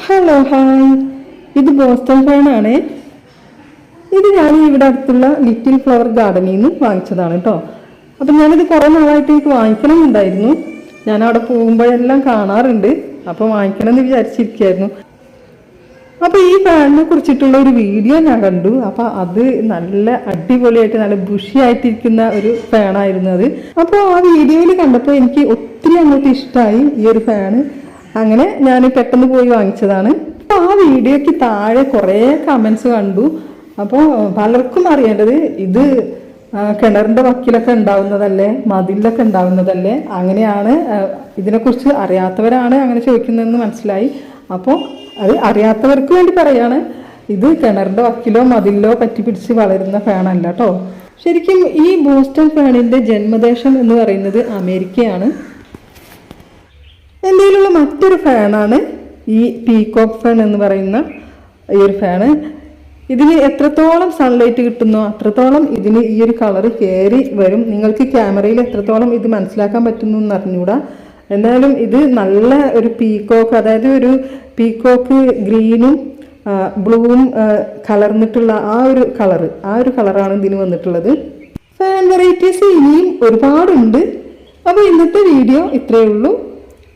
Hello hi, ഇത് Boston ഫാനാണ്. ഇത് ഞാൻ ഇവിടെ അടുത്തുള്ള ലിറ്റിൽ ഫ്ലവർ ഗാർഡനിൽ നിന്ന് വാങ്ങിച്ചതാണ് കേട്ടോ. അപ്പം ഞാനിത് കുറേ നാളായിട്ട് എനിക്ക് വാങ്ങിക്കണമെന്നുണ്ടായിരുന്നു. ഞാൻ അവിടെ പോകുമ്പോഴെല്ലാം കാണാറുണ്ട്. അപ്പോൾ വാങ്ങിക്കണം എന്ന് വിചാരിച്ചിരിക്കുകയായിരുന്നു. അപ്പോൾ ഈ ഫാനിനെ കുറിച്ചിട്ടുള്ള ഒരു വീഡിയോ ഞാൻ കണ്ടു. അപ്പോൾ അത് നല്ല അടിപൊളിയായിട്ട് നല്ല ബുഷിയായിട്ടിരിക്കുന്ന ഒരു ഫാനായിരുന്നു അത്. അപ്പോൾ ആ വീഡിയോയിൽ കണ്ടപ്പോൾ എനിക്ക് ഒത്തിരി അങ്ങോട്ട് ഇഷ്ടമായി ഈ ഒരു ഫാന്. അങ്ങനെ ഞാൻ പെട്ടെന്ന് പോയി വാങ്ങിച്ചതാണ്. അപ്പോൾ ആ വീഡിയോയ്ക്ക് താഴെ കുറേ കമൻസ് കണ്ടു. അപ്പോൾ പലർക്കും അറിയേണ്ടത് ഇത് കിണറിൻ്റെ വക്കിലൊക്കെ ഉണ്ടാവുന്നതല്ലേ, മതിലൊക്കെ ഉണ്ടാവുന്നതല്ലേ, അങ്ങനെയാണ്. ഇതിനെക്കുറിച്ച് അറിയാത്തവരാണ് അങ്ങനെ ചോദിക്കുന്നതെന്ന് മനസ്സിലായി. അപ്പോൾ അത് അറിയാത്തവർക്ക് വേണ്ടി പറയാണ്, ഇത് കിണറിൻ്റെ വക്കിലോ മതിലിലോ പറ്റിപ്പിടിച്ച് വളരുന്ന ഫാനല്ല കേട്ടോ. ശരിക്കും ഈ ബോസ്റ്റൺ ഫാനിൻ്റെ ജന്മദേശം എന്ന് പറയുന്നത് അമേരിക്കയാണ്. ഇന്ത്യയിലുള്ള മറ്റൊരു ഫാനാണ് ഈ പീകോക്ക് ഫാൻ എന്ന് പറയുന്ന ഈ ഒരു ഫാന്. ഇതിന് എത്രത്തോളം സൺലൈറ്റ് കിട്ടുന്നോ അത്രത്തോളം ഇതിന് ഈ ഒരു കളറ് കയറി വരും. നിങ്ങൾക്ക് ക്യാമറയിൽ എത്രത്തോളം ഇത് മനസ്സിലാക്കാൻ പറ്റുന്നു എന്ന് അറിഞ്ഞൂടാ. എന്തായാലും ഇത് നല്ല ഒരു പീകോക്ക്, അതായത് ഒരു പീകോക്ക് ഗ്രീനും ബ്ലൂവും കലർന്നിട്ടുള്ള ആ ഒരു കളറാണ് ഇതിന് വന്നിട്ടുള്ളത്. ഫാൻ വെറൈറ്റീസ് ഇനിയും ഒരുപാടുണ്ട്. അപ്പോൾ ഇന്നത്തെ വീഡിയോ ഇത്രയേ ഉള്ളൂ.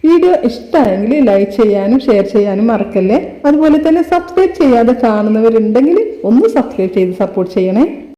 വീഡിയോ ഇഷ്ടമായെങ്കിൽ ലൈക്ക് ചെയ്യാനും ഷെയർ ചെയ്യാനും മറക്കല്ലേ. അതുപോലെ തന്നെ സബ്സ്ക്രൈബ് ചെയ്യാതെ കാണുന്നവരുണ്ടെങ്കിൽ ഒന്ന് സബ്സ്ക്രൈബ് ചെയ്ത് സപ്പോർട്ട് ചെയ്യണേ.